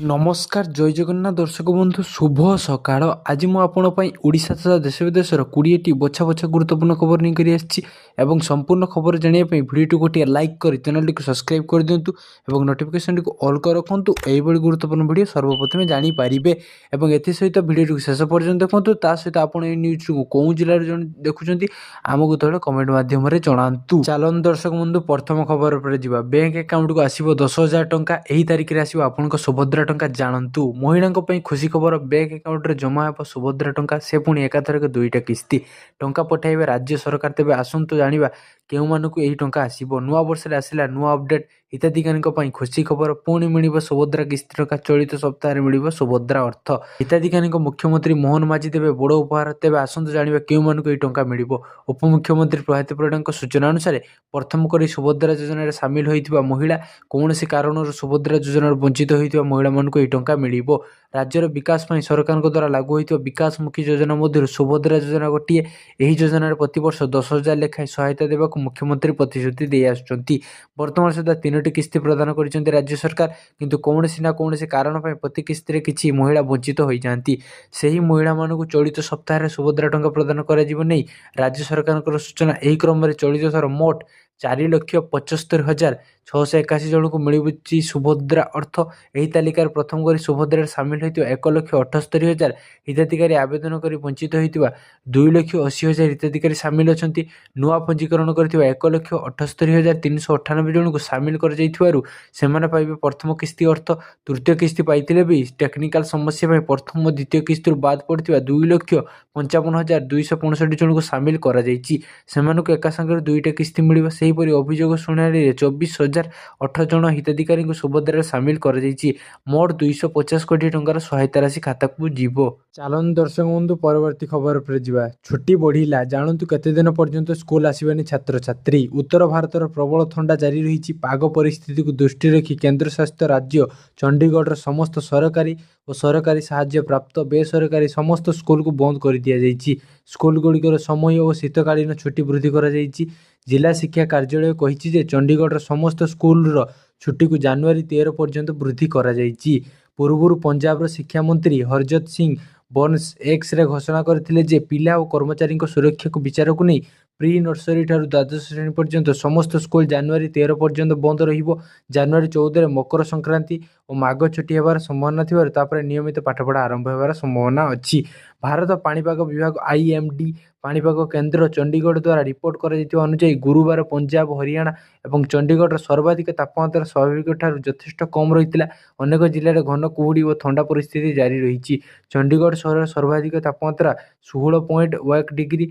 নমস্কার জয় জগন্নাথ দর্শক বন্ধু শুভ সকাଳ ଆଜି ମୁଁ ଆପଣଙ୍କ ପାଇଁ ଓଡ଼ିଶା ତଥା ଦେଶ ବିଦେଶର 20ଟି ବଛା ବଛା ଗୁରୁତ୍ୱପୂର୍ଣ୍ଣ ଖବର ନେଇକରି ଆସିଛି ଏବଂ ସମ୍ପୂର୍ଣ୍ଣ ଖବର ଜାଣିବା ପାଇଁ ଭିଡ଼ିଓଟି ଗୋଟିଏ ଲାଇକ୍ କରି ଚ୍ୟାନେଲଟିକୁ ସବସ୍କ୍ରାଇବ୍ କରିଦିଅନ୍ତୁ ଏବଂ ନୋଟିଫିକେସନଟିକୁ ଅଲ୍ କରି ରଖନ୍ତୁ। ଏହିଭଳି ଗୁରୁତ୍ୱପୂର୍ଣ୍ଣ ଭିଡ଼ିଓ ସର୍ବପ୍ରଥମେ ଜାଣିପାରିବେ ଏବଂ ଏଥିସହିତ ଭିଡ଼ିଓଟିକୁ ଶେଷ ପର୍ଯ୍ୟନ୍ତ ଦେଖନ୍ତୁ। ତା ସହିତ ଆପଣ ଏହି ନ୍ୟୁଜ୍ଟିକୁ କେଉଁ ଜିଲ୍ଲାରୁ ଦେଖୁଛନ୍ତି ଆମକୁ ତଳେ କମେଣ୍ଟ ମାଧ୍ୟମରେ ଜଣାନ୍ତୁ। ଚାଲନ୍ତୁ ଦର୍ଶକ ବନ୍ଧୁ ପ୍ରଥମ ଖବର ଉପରେ ଯିବା। ବ୍ୟାଙ୍କ ଆକାଉଣ୍ଟକୁ ଆସିବ 10,000 ଟଙ୍କା। ଏହି ତାରିଖରେ ଆସିବ ଆପଣଙ୍କ ସୁଭଦ୍ରା ଟଙ୍କା ଜାଣନ୍ତୁ। ମହିଳାଙ୍କ ପାଇଁ ଖୁସି ଖବର, ବ୍ୟାଙ୍କ ଆକାଉଣ୍ଟରେ ଜମା ହେବ ସୁଭଦ୍ରା ଟଙ୍କା, ସେ ପୁଣି ଏକାଥରକେ 2ଟା କିସ୍ତି ଟଙ୍କା ପଠାଇବେ ରାଜ୍ୟ ସରକାର। ତେବେ ଆସନ୍ତୁ ଜାଣିବା କେଉଁମାନଙ୍କୁ ଏହି ଟଙ୍କା ଆସିବ। ନୂଆ ବର୍ଷରେ ଆସିଲା ନୂଆ ଅପଡେଟ୍। ହିତାଧିକାରୀଙ୍କ ପାଇଁ ଖୁସି ଖବର, ପୁଣି ମିଳିବ ସୁଭଦ୍ରା କିସ୍ତି ଟଙ୍କା। ଚଳିତ ସପ୍ତାହରେ ମିଳିବ ସୁଭଦ୍ରା ଅର୍ଥ। ହିତାଧିକାରୀଙ୍କ ମୁଖ୍ୟମନ୍ତ୍ରୀ ମୋହନ ମାଝୀ ଦେବେ ବଡ଼ ଉପହାର। ତେବେ ଆସନ୍ତୁ ଜାଣିବା କେଉଁମାନଙ୍କୁ ଏହି ଟଙ୍କା ମିଳିବ। ଉପମୁଖ୍ୟମନ୍ତ୍ରୀ ପ୍ରଭାତ ପରିଡ଼ାଙ୍କ ସୂଚନା ଅନୁସାରେ ପ୍ରଥମ କରି ସୁଭଦ୍ରା ଯୋଜନାରେ ସାମିଲ ହୋଇଥିବା ମହିଳା, କୌଣସି କାରଣରୁ ସୁଭଦ୍ରା ଯୋଜନାରୁ ବଞ୍ଚିତ ହୋଇଥିବା ମହିଳାମାନଙ୍କୁ ଏହି ଟଙ୍କା ମିଳିବ। ରାଜ୍ୟର ବିକାଶ ପାଇଁ ସରକାରଙ୍କ ଦ୍ୱାରା ଲାଗୁ ହୋଇଥିବା ବିକାଶମୁଖୀ ଯୋଜନା ମଧ୍ୟରୁ ସୁଭଦ୍ରା ଯୋଜନା ଗୋଟିଏ। ଏହି ଯୋଜନାରେ ପ୍ରତିବର୍ଷ 10,000 ଲେଖାଏଁ ସହାୟତା ଦେବାକୁ ମୁଖ୍ୟମନ୍ତ୍ରୀ ପ୍ରତିଶ୍ରୁତି ଦେଇ ଆସୁଛନ୍ତି। ବର୍ତ୍ତମାନ ସୁଦ୍ଧା 3ଟି କିସ୍ତି ପ୍ରଦାନ କରିଛନ୍ତି ରାଜ୍ୟ ସରକାର, କିନ୍ତୁ କୌଣସି ନା କୌଣସି କାରଣ ପାଇଁ ପ୍ରତି କିସ୍ତିରେ କିଛି ମହିଳା ବଞ୍ଚିତ ହୋଇଯାଆନ୍ତି। ସେହି ମହିଳାମାନଙ୍କୁ ଚଳିତ ସପ୍ତାହରେ ସୁଭଦ୍ରା ଟଙ୍କା ପ୍ରଦାନ କରାଯିବ ନେଇ ରାଜ୍ୟ ସରକାରଙ୍କର ସୂଚନା। ଏହି କ୍ରମରେ ଚଳିତ ଥର ମୋଟ 4,75,681 ଜଣଙ୍କୁ ମିଳୁଛି ସୁଭଦ୍ରା ଅର୍ଥ। ଏହି ତାଲିକାରେ ପ୍ରଥମ କରି ସୁଭଦ୍ରାରେ ସାମିଲ ହୋଇଥିବା 1,78,000 ହିତାଧିକାରୀ ଆବେଦନ କରି ବଞ୍ଚିତ ହୋଇଥିବା 2,80,000 ହିତାଧିକାରୀ ସାମିଲ ଅଛନ୍ତି। ନୂଆ ପଞ୍ଜୀକରଣ କରିଥିବା 1,78,398 ଜଣଙ୍କୁ ସାମିଲ କରାଯାଇଥିବାରୁ ସେମାନେ ପାଇବେ ପ୍ରଥମ କିସ୍ତି ଅର୍ଥ। ତୃତୀୟ କିସ୍ତି ପାଇଥିଲେ ବି ଟେକ୍ନିକାଲ ସମସ୍ୟା ପାଇଁ ପ୍ରଥମ ଓ ଦ୍ୱିତୀୟ କିସ୍ତିରୁ ବାଦ ପଡ଼ିଥିବା 2,55,265 ଜଣଙ୍କୁ ସାମିଲ କରାଯାଇଛି। ସେମାନଙ୍କୁ ଏକା ସାଙ୍ଗରେ 2ଟା କିସ୍ତି ମିଳିବ। ସେହିପରି ଅଭିଯୋଗ ଶୁଣାଣିରେ 24,018 ଜଣ ହିତାଧିକାରୀଙ୍କୁ ସୁଭଦ୍ରାରେ ସାମିଲ କରାଯାଇଛି। ମୋଟ 250 କୋଟି ଟଙ୍କାର ସହାୟତା ରାଶି ଖାତାକୁ ଯିବ। ଚାଲନ୍ତୁ ଦର୍ଶକ ବନ୍ଧୁ ପରବର୍ତ୍ତୀ ଖବର ଉପରେ ଯିବା। ଛୁଟି ବଢ଼ିଲା, ଜାଣନ୍ତୁ କେତେ ଦିନ ପର୍ଯ୍ୟନ୍ତ ସ୍କୁଲ ଆସିବେନି ଛାତ୍ରଛାତ୍ରୀ। ଉତ୍ତର ଭାରତର ପ୍ରବଳ ଥଣ୍ଡା ଜାରି ରହିଛି। ପାଗ ପରିସ୍ଥିତିକୁ ଦୃଷ୍ଟିରେ ରଖି କେନ୍ଦ୍ରଶାସିତ ରାଜ୍ୟ ଚଣ୍ଡିଗଡ଼ର ସମସ୍ତ ସରକାରୀ ଓ ସରକାରୀ ସାହାଯ୍ୟ ପ୍ରାପ୍ତ ବେସରକାରୀ ସମସ୍ତ ସ୍କୁଲକୁ ବନ୍ଦ କରିଦିଆଯାଇଛି। ସ୍କୁଲଗୁଡ଼ିକର ସମୟ ଓ ଶୀତକାଳୀନ ଛୁଟି ବୃଦ୍ଧି କରାଯାଇଛି। ଜିଲ୍ଲା ଶିକ୍ଷା କାର୍ଯ୍ୟାଳୟ କହିଛି ଯେ ଚଣ୍ଡିଗଡ଼ର ସମସ୍ତ ସ୍କୁଲର ଛୁଟିକୁ ଜାନୁଆରୀ 13 ପର୍ଯ୍ୟନ୍ତ ବୃଦ୍ଧି କରାଯାଇଛି। ପୂର୍ବରୁ ପଞ୍ଜାବର ଶିକ୍ଷାମନ୍ତ୍ରୀ ହରଜତ ସିଂ ବନ୍ସ ଏକ୍ସରେ ଘୋଷଣା କରିଥିଲେ ଯେ ପିଲା ଓ କର୍ମଚାରୀଙ୍କ ସୁରକ୍ଷାକୁ ବିଚାରକୁ ନେଇ ପ୍ରି ନର୍ସରୀ ଠାରୁ ଦ୍ୱାଦଶ ଶ୍ରେଣୀ ପର୍ଯ୍ୟନ୍ତ ସମସ୍ତ ସ୍କୁଲ ଜାନୁଆରୀ 13 ପର୍ଯ୍ୟନ୍ତ ବନ୍ଦ ରହିବ। ଜାନୁଆରୀ 14ରେ ମକର ସଂକ୍ରାନ୍ତି ଓ ମାଘ ଛୁଟି ହେବାର ସମ୍ଭାବନା ଥିବାରୁ ତାପରେ ନିୟମିତ ପାଠପଢ଼ା ଆରମ୍ଭ ହେବାର ସମ୍ଭାବନା ଅଛି। ଭାରତ ପାଣିପାଗ ବିଭାଗ IMD ପାଣିପାଗ କେନ୍ଦ୍ର ଚଣ୍ଡିଗଡ଼ ଦ୍ୱାରା ରିପୋର୍ଟ କରାଯାଇଥିବା ଅନୁଯାୟୀ ଗୁରୁବାର ପଞ୍ଜାବ, ହରିୟାଣା ଏବଂ ଚଣ୍ଡିଗଡ଼ର ସର୍ବାଧିକ ତାପମାତ୍ରା ସ୍ୱାଭାବିକ ଠାରୁ ଯଥେଷ୍ଟ କମ୍ ରହିଥିଲା। ଅନେକ ଜିଲ୍ଲାରେ ଘନ କୁହୁଡ଼ି ଓ ଥଣ୍ଡା ପରିସ୍ଥିତି ଜାରି ରହିଛି। ଚଣ୍ଡିଗଡ଼ ସହରର ସର୍ବାଧିକ ତାପମାତ୍ରା 16.1 ଡିଗ୍ରୀ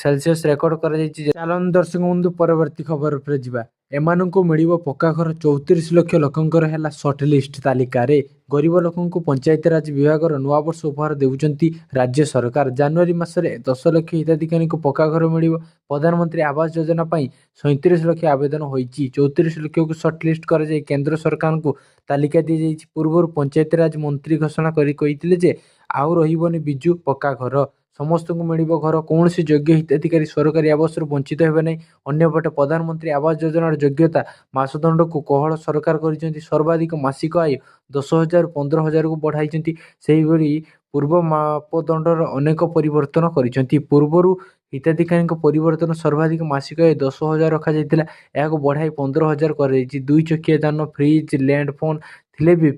ସେଲସିୟସ୍ ରେକର୍ଡ କରାଯାଇଛି। ଚାଲନ୍ତୁ ଦର୍ଶକ ବନ୍ଧୁ ପରବର୍ତ୍ତୀ ଖବର ଉପରେ ଯିବା। ଏମାନଙ୍କୁ ମିଳିବ ପକ୍କା ଘର, 34 ଲକ୍ଷ ଲୋକଙ୍କର ହେଲା ସର୍ଟ ଲିଷ୍ଟ ତାଲିକାରେ। ଗରିବ ଲୋକଙ୍କୁ ପଞ୍ଚାୟତିରାଜ ବିଭାଗର ନୂଆବର୍ଷ ଉପହାର ଦେଉଛନ୍ତି ରାଜ୍ୟ ସରକାର। ଜାନୁଆରୀ ମାସରେ 10 ଲକ୍ଷ ହିତାଧିକାରୀଙ୍କୁ ପକ୍କା ଘର ମିଳିବ। ପ୍ରଧାନମନ୍ତ୍ରୀ ଆବାସ ଯୋଜନା ପାଇଁ 37 ଲକ୍ଷ ଆବେଦନ ହୋଇଛି। 34 ଲକ୍ଷକୁ ସର୍ଟ ଲିଷ୍ଟ କରାଯାଇ କେନ୍ଦ୍ର ସରକାରଙ୍କୁ ତାଲିକା ଦିଆଯାଇଛି। ପୂର୍ବରୁ ପଞ୍ଚାୟତିରାଜ ମନ୍ତ୍ରୀ ଘୋଷଣା କରି କହିଥିଲେ ଯେ ଆଉ ରହିବନି ବିଜୁ ପକ୍କା ଘର, ସମସ୍ତଙ୍କୁ ମିଳିବ ଘର। କୌଣସି ଯୋଗ୍ୟ ହିତାଧିକାରୀ ସରକାରୀ ଆବାସରୁ ବଞ୍ଚିତ ହେବେ ନାହିଁ। ଅନ୍ୟପଟେ ପ୍ରଧାନମନ୍ତ୍ରୀ ଆବାସ ଯୋଜନାର ଯୋଗ୍ୟତା ମାସଦଣ୍ଡକୁ କୋହଳ ସରକାର କରିଛନ୍ତି। ସର୍ବାଧିକ ମାସିକ ଆୟ 10,000ରୁ 15,000କୁ ବଢ଼ାଇଛନ୍ତି। ସେହିଭଳି ପୂର୍ବ ମାପଦଣ୍ଡର ଅନେକ ପରିବର୍ତ୍ତନ କରିଛନ୍ତି। ପୂର୍ବରୁ ହିତାଧିକାରୀଙ୍କ ପରିବର୍ତ୍ତନ ସର୍ବାଧିକ ମାସିକ ଆୟ 10,000 ରଖାଯାଇଥିଲା, ଏହାକୁ ବଢ଼ାଇ 15,000 କରାଯାଇଛି। 2 ଚକିଆ ଯାନ, ଫ୍ରିଜ୍, ଲ୍ୟାଣ୍ଡ ଫୋନ୍ ଥିଲେ ବି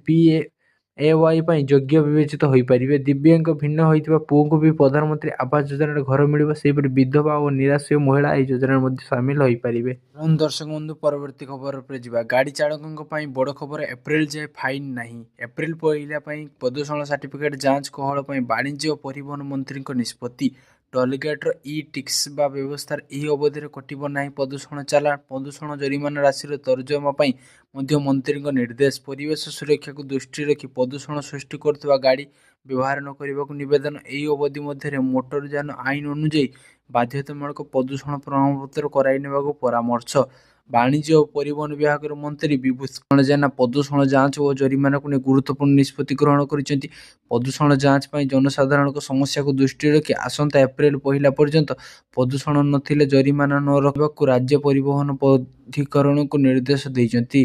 PAY ପାଇଁ ଯୋଗ୍ୟ ବିବେଚିତ ହୋଇପାରିବେ। ଦିବ୍ୟାଙ୍ଗ ଭିନ୍ନ ହୋଇଥିବା ପୁଅଙ୍କୁ ବି ପ୍ରଧାନମନ୍ତ୍ରୀ ଆବାସ ଯୋଜନାରେ ଘର ମିଳିବ। ସେହିପରି ବିଧବା ଓ ନିରାଶ୍ରୟ ମହିଳା ଏହି ଯୋଜନାରେ ମଧ୍ୟ ସାମିଲ ହୋଇପାରିବେ। ଦର୍ଶକ ବନ୍ଧୁ ପରବର୍ତ୍ତୀ ଖବର ଉପରେ ଯିବା। ଗାଡ଼ି ଚାଳକଙ୍କ ପାଇଁ ବଡ଼ ଖବର, ଏପ୍ରିଲ ଯାଏଁ ଫାଇନ୍ ନାହିଁ। ଏପ୍ରିଲ 1 ପାଇଁ ପ୍ରଦୂଷଣ ସାର୍ଟିଫିକେଟ୍ ଯାଞ୍ଚ କୋହଳ ପାଇଁ ବାଣିଜ୍ୟ ଓ ପରିବହନ ମନ୍ତ୍ରୀଙ୍କ ନିଷ୍ପତ୍ତି। ଟୋଲଗେଟ୍ର ଇ-ଟିକସ ବା ବ୍ୟବସ୍ଥାରେ ଏହି ଅବଧିରେ କଟିବ ନାହିଁ ପ୍ରଦୂଷଣ ଚାଲାଣ। ପ୍ରଦୂଷଣ ଜରିମାନା ରାଶିର ତର୍ଜମା ପାଇଁ ମଧ୍ୟ ମନ୍ତ୍ରୀଙ୍କ ନିର୍ଦ୍ଦେଶ। ପରିବେଶ ସୁରକ୍ଷାକୁ ଦୃଷ୍ଟିରେ ରଖି ପ୍ରଦୂଷଣ ସୃଷ୍ଟି କରୁଥିବା ଗାଡ଼ି ବ୍ୟବହାର ନ କରିବାକୁ ନିବେଦନ। ଏହି ଅବଧି ମଧ୍ୟରେ ମୋଟର ଯାନ ଆଇନ ଅନୁଯାୟୀ ବାଧ୍ୟତାମୂଳକ ପ୍ରଦୂଷଣ ପ୍ରମାଣପତ୍ର କରାଇ ନେବାକୁ ପରାମର୍ଶ। ବାଣିଜ୍ୟ ଓ ପରିବହନ ବିଭାଗର ମନ୍ତ୍ରୀ ବିଭୂଷଣ ଜେନା ପ୍ରଦୂଷଣ ଯାଞ୍ଚ ଓ ଜରିମାନାକୁ ନେଇ ଗୁରୁତ୍ୱପୂର୍ଣ୍ଣ ନିଷ୍ପତ୍ତି ଗ୍ରହଣ କରିଛନ୍ତି। ପ୍ରଦୂଷଣ ଯାଞ୍ଚ ପାଇଁ ଜନସାଧାରଣଙ୍କ ସମସ୍ୟାକୁ ଦୃଷ୍ଟିରେ ରଖି ଆସନ୍ତା ଏପ୍ରିଲ 1 ପର୍ଯ୍ୟନ୍ତ ପ୍ରଦୂଷଣ ନଥିଲେ ଜରିମାନା ନ ରଖିବାକୁ ରାଜ୍ୟ ପରିବହନ ପ୍ରାଧିକରଣକୁ ନିର୍ଦ୍ଦେଶ ଦେଇଛନ୍ତି।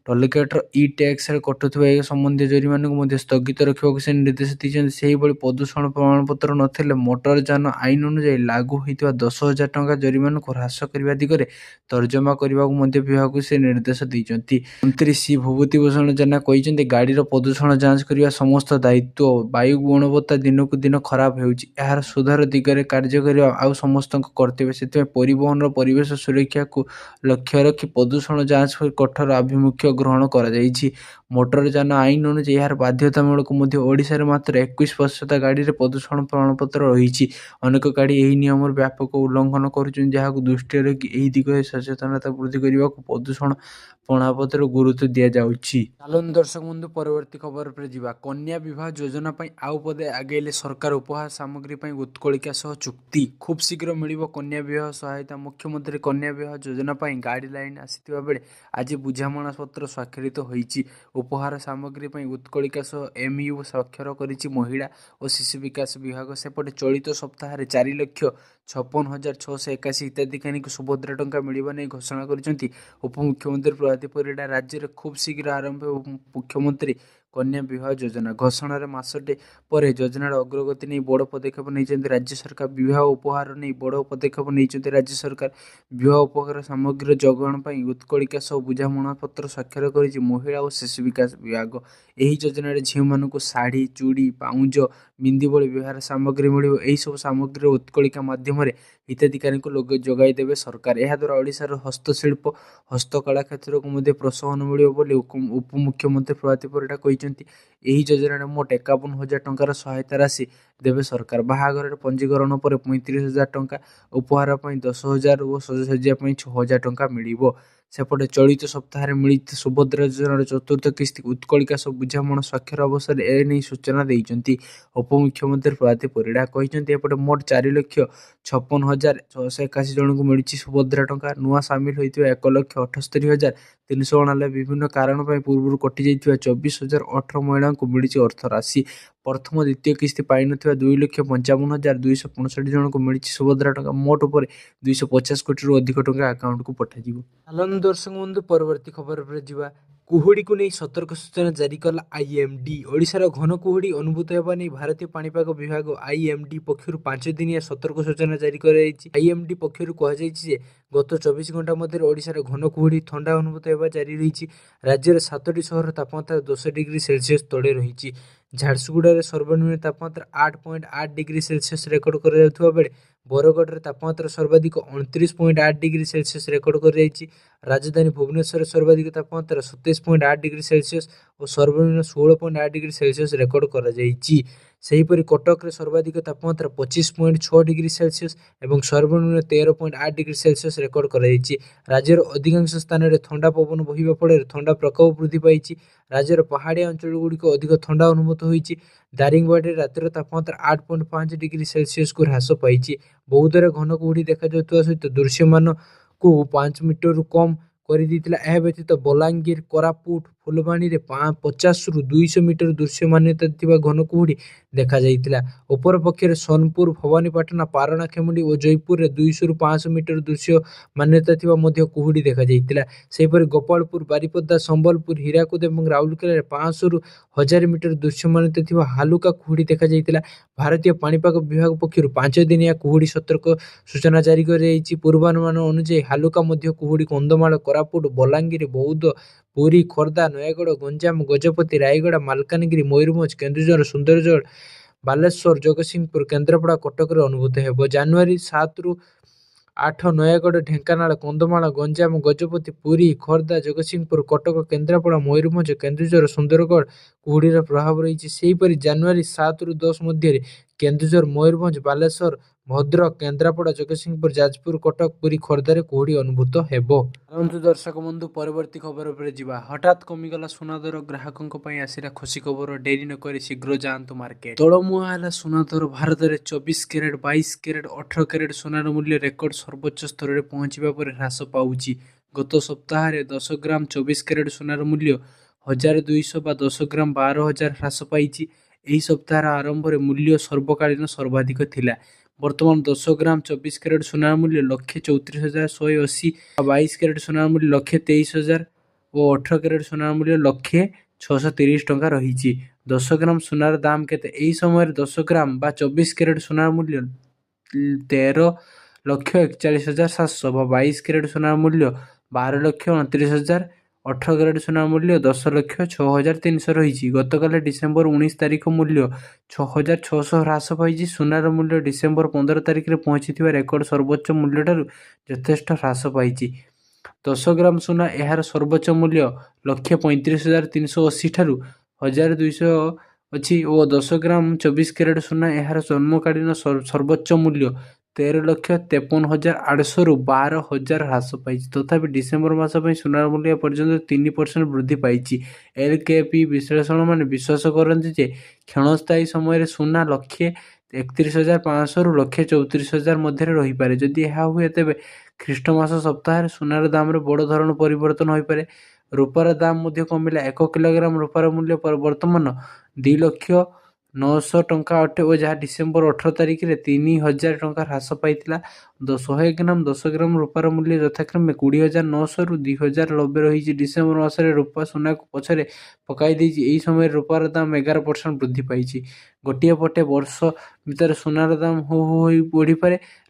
ଟୋଲଗେଟ୍ର ଇ-ଟ୍ୟାକ୍ସରେ କଟୁଥିବା ଏ ସମ୍ବନ୍ଧୀୟ ଜରିମାନାକୁ ମଧ୍ୟ ସ୍ଥଗିତ ରଖିବାକୁ ସେ ନିର୍ଦ୍ଦେଶ ଦେଇଛନ୍ତି। ସେହିଭଳି ପ୍ରଦୂଷଣ ପ୍ରମାଣପତ୍ର ନଥିଲେ ମୋଟର ଯାନ ଆଇନ ଅନୁଯାୟୀ ଲାଗୁ ହୋଇଥିବା 10,000 ଟଙ୍କା ଜରିମାନାକୁ ହ୍ରାସ କରିବା ଦିଗରେ ତର୍ଜମା କରିବାକୁ ମଧ୍ୟ ବିଭାଗକୁ ସେ ନିର୍ଦ୍ଦେଶ ଦେଇଛନ୍ତି। ମନ୍ତ୍ରୀ ଶ୍ରୀ ବିଭୂତିଭୂଷଣ ଜେନା କହିଛନ୍ତି, ଗାଡ଼ିର ପ୍ରଦୂଷଣ ଯାଞ୍ଚ କରିବା ସମସ୍ତ ଦାୟିତ୍ୱ। ବାୟୁ ଗୁଣବତ୍ତା ଦିନକୁ ଦିନ ଖରାପ ହେଉଛି। ଏହାର ସୁଧାର ଦିଗରେ କାର୍ଯ୍ୟ କରିବା ଆଉ ସମସ୍ତଙ୍କ କର୍ତ୍ତବ୍ୟ। ସେଥିପାଇଁ ପରିବହନର ପରିବେଶ ସୁରକ୍ଷାକୁ ଲକ୍ଷ୍ୟ ରଖି ପ୍ରଦୂଷଣ ଯାଞ୍ଚ ପାଇଁ କଠୋର ଆଭିମୁଖ୍ୟ ଗ୍ରହଣ କରାଯାଇଛି। ମୋଟର ଯାନ ଆଇନ ଅନୁଯାୟୀ ଏହାର ବାଧ୍ୟତାମୂଳକ ମଧ୍ୟ। ଓଡ଼ିଶାରେ ମାତ୍ର 21% ଗାଡ଼ିରେ ପ୍ରଦୂଷଣ ପ୍ରମାଣପତ୍ର ରହିଛି। ଅନେକ ଗାଡ଼ି ଏହି ନିୟମର ବ୍ୟାପକ ଉଲ୍ଲଂଘନ କରୁଛନ୍ତି, ଯାହାକୁ ଦୃଷ୍ଟିରେ ରଖି ଏହି ଦିଗରେ ସଚେତନତା ବୃଦ୍ଧି କରିବାକୁ ପ୍ରଦୂଷଣ ପ୍ରମାଣପତ୍ରରେ ଗୁରୁତ୍ୱ ଦିଆଯାଉଛି। ଚାଲନ୍ତୁ ଦର୍ଶକ ବନ୍ଧୁ ପରବର୍ତ୍ତୀ ଖବର ଉପରେ ଯିବା। କନ୍ୟା ବିବାହ ଯୋଜନା ପାଇଁ ଆଉ ପଦେ ଆଗେଇଲେ ସରକାର। ଉପହାର ସାମଗ୍ରୀ ପାଇଁ ଉତ୍କଳିକା ସହ ଚୁକ୍ତି। ଖୁବ୍ ଶୀଘ୍ର ମିଳିବ କନ୍ୟା ବିବାହ ସହାୟତା। ମୁଖ୍ୟମନ୍ତ୍ରୀ କନ୍ୟା ବିବାହ ଯୋଜନା ପାଇଁ ଗାଇଡଲାଇନ୍ ଆସିଥିବା ବେଳେ ଆଜି ବୁଝାମଣା ପତ୍ର ସ୍ୱାକ୍ଷରିତ ହୋଇଛି। ଉପହାର ସାମଗ୍ରୀ ପାଇଁ ଉତ୍କଳିକା ସହ MoU ସ୍ୱାକ୍ଷର କରିଛି ମହିଳା ଓ ଶିଶୁ ବିକାଶ ବିଭାଗ। ସେପଟେ ଚଳିତ ସପ୍ତାହରେ 4,56,681 ହିତାଧିକାରୀଙ୍କୁ ସୁଭଦ୍ରା ଟଙ୍କା ମିଳିବା ନେଇ ଘୋଷଣା କରିଛନ୍ତି ଉପମୁଖ୍ୟମନ୍ତ୍ରୀ ପ୍ରଭାତୀ ପରିଡ଼ା। ରାଜ୍ୟରେ ଖୁବ୍ ଶୀଘ୍ର ଆରମ୍ଭ ହେବ ମୁଖ୍ୟମନ୍ତ୍ରୀ କନ୍ୟା ବିବାହ ଯୋଜନା। ଘୋଷଣାର ମାସଟେ ପରେ ଯୋଜନାର ଅଗ୍ରଗତି ନେଇ ବଡ଼ ପଦକ୍ଷେପ ନେଇଛନ୍ତି ରାଜ୍ୟ ସରକାର। ବିବାହ ଉପହାର ନେଇ ବଡ଼ ପଦକ୍ଷେପ ନେଇଛନ୍ତି ରାଜ୍ୟ ସରକାର। ବିବାହ ଉପହାର ସାମଗ୍ରୀର ଯୋଗାଣ ପାଇଁ ଉତ୍କଳିକା ସହ ବୁଝାମଣାପତ୍ର ସ୍ୱାକ୍ଷର କରିଛି ମହିଳା ଓ ଶିଶୁ ବିକାଶ ବିଭାଗ। ଏହି ଯୋଜନାରେ ଝିଅମାନଙ୍କୁ ଶାଢ଼ୀ, ଚୁଡ଼ି, ପାଉଁଜ, ବିନ୍ଦି ଭଳି ବିବାହ ସାମଗ୍ରୀ ମିଳିବ। ଏହିସବୁ ସାମଗ୍ରୀର ଉତ୍କଳିକା ମାଧ୍ୟମରେ ହିତାଧିକାରୀଙ୍କୁ ଯୋଗାଇ ଦେବେ ସରକାର। ଏହାଦ୍ୱାରା ଓଡ଼ିଶାର ହସ୍ତଶିଳ୍ପ, ହସ୍ତକଳା କ୍ଷେତ୍ରକୁ ମଧ୍ୟ ପ୍ରୋତ୍ସାହନ ମିଳିବ ବୋଲି ଉପମୁଖ୍ୟମନ୍ତ୍ରୀ ପ୍ରଭାତୀ ପରିଡ଼ା କହିଛନ୍ତି। ଏହି ଯୋଜନାରେ ମୋଟ 51,000 ଟଙ୍କାର ସହାୟତା ରାଶି ଦେବେ ସରକାର। ବାହାଘରରେ ପଞ୍ଜୀକରଣ ପରେ 35,000 ଟଙ୍କା, ଉପହାର ପାଇଁ 10,000 ଓ ସଜସଜ୍ଜା ପାଇଁ 6,000 ଟଙ୍କା ମିଳିବ। ସେପଟେ ଚଳିତ ସପ୍ତାହରେ ମିଳିତ ସୁଭଦ୍ରା ଯୋଜନାର ଚତୁର୍ଥ କିସ୍ତି ଉତ୍କଳିକା ସହ ବୁଝାମଣା ସ୍ୱାକ୍ଷର ଅବସରରେ ଏନେଇ ସୂଚନା ଦେଇଛନ୍ତି ଉପମୁଖ୍ୟମନ୍ତ୍ରୀ ପ୍ରଭାତୀ ପରିଡ଼ା। କହିଛନ୍ତି, ଏପଟେ ମୋଟ 4,56,681 ଜଣଙ୍କୁ ମିଳିଛି ସୁଭଦ୍ରା ଟଙ୍କା। ନୂଆ ସାମିଲ ହୋଇଥିବା 1,78,300 ବିଭିନ୍ନ କାରଣ ପାଇଁ ପୂର୍ବରୁ କଟିଯାଇଥିବା 24,018 ମହିଳାଙ୍କୁ ମିଳିଛି ଅର୍ଥ ରାଶି। ପ୍ରଥମ ଦ୍ୱିତୀୟ କିସ୍ତି ପାଇନଥିବା 2,55,265 ଜଣଙ୍କୁ ମିଳିଛି ସୁଭଦ୍ରା ଟଙ୍କା। ମୋଟ ଉପରେ 250 କୋଟିରୁ ଅଧିକ ଟଙ୍କା ଆକାଉଣ୍ଟକୁ ପଠାଯିବ। ଚାଲନ୍ତୁ ଦର୍ଶକ ବନ୍ଧୁ ପରବର୍ତ୍ତୀ ଖବର ଉପରେ ଯିବା। କୁହୁଡ଼ିକୁ ନେଇ ସତର୍କ ସୂଚନା ଜାରି କଲା IMD। ଓଡ଼ିଶାର ଘନ କୁହୁଡ଼ି ଅନୁଭୂତ ହେବା ନେଇ ଭାରତୀୟ ପାଣିପାଗ ବିଭାଗ IMD ପକ୍ଷରୁ 5 ଦିନିଆ ସତର୍କ ସୂଚନା ଜାରି କରାଯାଇଛି। IMD ପକ୍ଷରୁ କୁହାଯାଇଛି ଯେ ଗତ 24 ଘଣ୍ଟା ମଧ୍ୟରେ ଓଡ଼ିଶାର ଘନ କୁହୁଡ଼ି ଥଣ୍ଡା ଅନୁଭୂତ ହେବା ଜାରି ରହିଛି। ରାଜ୍ୟର 7ଟି ସହରର ତାପମାତ୍ରା 10 ଡିଗ୍ରୀ ସେଲସିୟସ୍ ତଳେ ରହିଛି। ଝାରସୁଗୁଡ଼ାରେ ସର୍ବନିମ୍ନ ତାପମାତ୍ରା 8.8 ଡିଗ୍ରୀ ସେଲସିୟସ୍ ରେକର୍ଡ କରାଯାଉଥିବା ବେଳେ ବରଗଡ଼ରେ ତାପମାତ୍ରା ସର୍ବାଧିକ 29.8 ଡିଗ୍ରୀ ସେଲସିୟସ୍ ରେକର୍ଡ କରାଯାଇଛି। ରାଜଧାନୀ ଭୁବନେଶ୍ୱରରେ ସର୍ବାଧିକ ତାପମାତ୍ରା 27.8 ଡିଗ୍ରୀ ସେଲସିୟସ୍ ଓ ସର୍ବନିମ୍ନ 16.8 ଡିଗ୍ରୀ ସେଲସିୟସ୍ ରେକର୍ଡ କରାଯାଇଛି। ସେହିପରି କଟକରେ ସର୍ବାଧିକ ତାପମାତ୍ରା 25.6 ଡିଗ୍ରୀ ସେଲସିୟସ୍ ଏବଂ ସର୍ବନିମ୍ନ 13.8 ଡିଗ୍ରୀ ସେଲସିୟସ୍ ରେକର୍ଡ କରାଯାଇଛି। ରାଜ୍ୟର ଅଧିକାଂଶ ସ୍ଥାନରେ ଥଣ୍ଡା ପବନ ବହିବା ଫଳରେ ଥଣ୍ଡା ପ୍ରକୋପ ବୃଦ୍ଧି ପାଇଛି। ରାଜ୍ୟର ପାହାଡ଼ିଆ ଅଞ୍ଚଳଗୁଡ଼ିକ ଅଧିକ ଥଣ୍ଡା ଅନୁଭୂତ ହୋଇଛି। ଦାରିଙ୍ଗବାଡ଼ିରେ ରାତିର ତାପମାତ୍ରା 8.5 ଡିଗ୍ରୀ ସେଲସିୟସ୍କୁ ହ୍ରାସ ପାଇଛି। ବୌଦ୍ଧରେ ଘନ କୁହୁଡ଼ି ଦେଖାଯାଉଥିବା ସହିତ ଦୃଶ୍ୟମାନକୁ 5 ମିଟରରୁ କମ୍ କରିଦେଇଥିଲା। ଏହା ବ୍ୟତୀତ ବଲାଙ୍ଗୀର, କୋରାପୁଟ, ଫୁଲବାଣୀରେ 50ରୁ 200 ମିଟର ଦୃଶ୍ୟମାନ୍ୟତା ଥିବା ଘନ କୁହୁଡ଼ି ଦେଖାଯାଇଥିଲା। ଅପରପକ୍ଷରେ ସୋନପୁର, ଭବାନୀପାଟଣା, ପାରଣା, ଖେମୁଣ୍ଡି ଓ ଜୟପୁରରେ 200ରୁ 500 ମିଟର ଦୃଶ୍ୟମାନ୍ୟତା ଥିବା ମଧ୍ୟ କୁହୁଡ଼ି ଦେଖାଯାଇଥିଲା। ସେହିପରି ଗୋପାଳପୁର, ବାରିପଦା, ସମ୍ବଲପୁର, ହୀରାକୁଦ ଏବଂ ରାଉରକେଲାରେ 500ରୁ 1000 ମିଟର ଦୃଶ୍ୟମାନ୍ୟତା ଥିବା ହାଲୁକା କୁହୁଡ଼ି ଦେଖାଯାଇଥିଲା। ଭାରତୀୟ ପାଣିପାଗ ବିଭାଗ ପକ୍ଷରୁ 5 ଦିନିଆ କୁହୁଡ଼ି ସତର୍କ ସୂଚନା ଜାରି କରାଯାଇଛି। ପୂର୍ବାନୁମାନ ଅନୁଯାୟୀ ହାଲୁକା ମଧ୍ୟ କୁହୁଡ଼ି କନ୍ଧମାଳ, କୋରାପୁଟ, ବଲାଙ୍ଗୀର, ବୌଦ୍ଧ, ପୁରୀ, ଖୋର୍ଦ୍ଧା, ନୟାଗଡ଼, ଗଞ୍ଜାମ, ଗଜପତି, ରାୟଗଡ଼ା, ମାଲକାନଗିରି, ମୟୂରଭଞ୍ଜ, କେନ୍ଦୁଝର, ସୁନ୍ଦରଗଡ଼, ବାଲେଶ୍ୱର, ଜଗତସିଂହପୁର, କେନ୍ଦ୍ରାପଡ଼ା, କଟକରେ ଅନୁଭୂତ ହେବ। ଜାନୁଆରୀ 7ରୁ 8 ନୟାଗଡ଼, ଢେଙ୍କାନାଳ, କନ୍ଧମାଳ, ଗଞ୍ଜାମ, ଗଜପତି, ପୁରୀ, ଖୋର୍ଦ୍ଧା, ଜଗତସିଂହପୁର, କଟକ, କେନ୍ଦ୍ରାପଡ଼ା, ମୟୂରଭଞ୍ଜ, କେନ୍ଦୁଝର, ସୁନ୍ଦରଗଡ଼ କୁହୁଡ଼ିର ପ୍ରଭାବ ରହିଛି। ସେହିପରି ଜାନୁଆରୀ 7ରୁ 10 ମଧ୍ୟରେ କେନ୍ଦୁଝର, ମୟୂରଭଞ୍ଜ, ବାଲେଶ୍ୱର, ଭଦ୍ରକ, କେନ୍ଦ୍ରାପଡ଼ା, ଜଗତସିଂହପୁର, ଯାଜପୁର, କଟକ, ପୁରୀ, ଖୋର୍ଦ୍ଧାରେ କୁହୁଡ଼ି ଅନୁଭୂତ ହେବ। ଚାଲନ୍ତୁ ଦର୍ଶକ ବନ୍ଧୁ ପରବର୍ତ୍ତୀ ଖବର ଉପରେ ଯିବା। ହଠାତ୍ କମିଗଲା ସୁନା ଦର, ଗ୍ରାହକଙ୍କ ପାଇଁ ଆସିଲା ଖୁସି ଖବର। ଡେରି ନକରି ଶୀଘ୍ର ଯାଆନ୍ତୁ ମାର୍କେଟ। ତଳମୁହାଁ ହେଲା ସୁନା ଦର। ଭାରତରେ 24 କ୍ୟାରେଟ୍, 22 କ୍ୟାରେଟ୍, 18 କ୍ୟାରେଟ୍ ସୁନାର ମୂଲ୍ୟ ରେକର୍ଡ ସର୍ବୋଚ୍ଚ ସ୍ତରରେ ପହଞ୍ଚିବା ପରେ ହ୍ରାସ ପାଉଛି। ଗତ ସପ୍ତାହରେ 10 ଗ୍ରାମ 24 କ୍ୟାରେଟ୍ ସୁନାର ମୂଲ୍ୟ 1,200 ବା 10 ଗ୍ରାମ 12,000 ହ୍ରାସ ପାଇଛି। ଏହି ସପ୍ତାହର ଆରମ୍ଭରେ ମୂଲ୍ୟ ସର୍ବକାଳୀନ ସର୍ବାଧିକ ଥିଲା। ବର୍ତ୍ତମାନ 10 ଗ୍ରାମ 24 କ୍ୟାରେଟ୍ ସୁନାର ମୂଲ୍ୟ 1,34,180 ବା 22 କ୍ୟାରେଟ୍ ସୁନାର ମୂଲ୍ୟ 1,23,000 ଓ 18 କ୍ୟାରେଟ୍ ସୁନାର ମୂଲ୍ୟ 1,630 ଟଙ୍କା ରହିଛି। 10 ଗ୍ରାମ ସୁନାର ଦାମ କେତେ? ଏହି ସମୟରେ 10 ଗ୍ରାମ ବା 24 କ୍ୟାରେଟ୍ ସୁନାର ମୂଲ୍ୟ 13,41,700 ବା 22 କ୍ୟାରେଟ୍ ସୁନାର ମୂଲ୍ୟ 12,29,000, 18 କ୍ୟାରେଟ୍ ସୁନାର ମୂଲ୍ୟ 10,06,300 ରହିଛି। ଗତକାଲି ଡିସେମ୍ବର 19 ତାରିଖ ମୂଲ୍ୟ 6,600 ହ୍ରାସ ପାଇଛି। ସୁନାର ମୂଲ୍ୟ ଡିସେମ୍ବର 15 ତାରିଖରେ ପହଞ୍ଚିଥିବା ରେକର୍ଡ ସର୍ବୋଚ୍ଚ ମୂଲ୍ୟଠାରୁ ଯଥେଷ୍ଟ ହ୍ରାସ ପାଇଛି। 10 ଗ୍ରାମ ସୁନା ଏହାର ସର୍ବୋଚ୍ଚ ମୂଲ୍ୟ 1,35,380 ଠାରୁ 1,200 ଅଛି ଓ 10 ଗ୍ରାମ 24 କ୍ୟାରେଟ୍ ସୁନା ଏହାର ଜନ୍ମକାଳୀନ ସର୍ବୋଚ୍ଚ ମୂଲ୍ୟ 13,53,800 ରୁ 12,000 ହ୍ରାସ ପାଇଛି। ତଥାପି ଡିସେମ୍ବର ମାସ ପାଇଁ ସୁନାର ମୂଲ୍ୟ ଏପର୍ଯ୍ୟନ୍ତ 3% ବୃଦ୍ଧି ପାଇଛି। ଏଲ୍କେପି ବିଶ୍ଳେଷକମାନେ ବିଶ୍ୱାସ କରନ୍ତି ଯେ କ୍ଷଣସ୍ଥାୟୀ ସମୟରେ ସୁନା 1,31,500 ରୁ 1,34,000 ମଧ୍ୟରେ ରହିପାରେ। ଯଦି ଏହା ହୁଏ ତେବେ ଖ୍ରୀଷ୍ଟମାସ ସପ୍ତାହରେ ସୁନାର ଦାମରେ ବଡ଼ ଧରଣର ପରିବର୍ତ୍ତନ ହୋଇପାରେ। ରୂପାର ଦାମ ମଧ୍ୟ କମିଲା। 1 କିଲୋଗ୍ରାମ ରୂପାର ମୂଲ୍ୟ ବର୍ତ୍ତମାନ 2,09,000 ଟଙ୍କା ଅଟେ ଓ ଯାହା ଡିସେମ୍ବର 18 ତାରିଖରେ 3,000 ଟଙ୍କା ହ୍ରାସ ପାଇଥିଲା। 100 ଗ୍ରାମ 10 ଗ୍ରାମ ରୂପାର ମୂଲ୍ୟ ଯଥାକ୍ରମେ 20,900 ରୁ 2,090 ରହିଛି। ଡିସେମ୍ବର ମାସରେ ରୂପା ସୁନାକୁ ପଛରେ ପକାଇ ଦେଇଛି। ଏହି ସମୟରେ ରୂପାର ଦାମ 11% ବୃଦ୍ଧି ପାଇଛି। ଗୋଟିଏ ପଟେ ବର୍ଷ ଭିତରେ ସୁନାର ଦାମ ହୋଇ ବଢ଼ିପାରେ,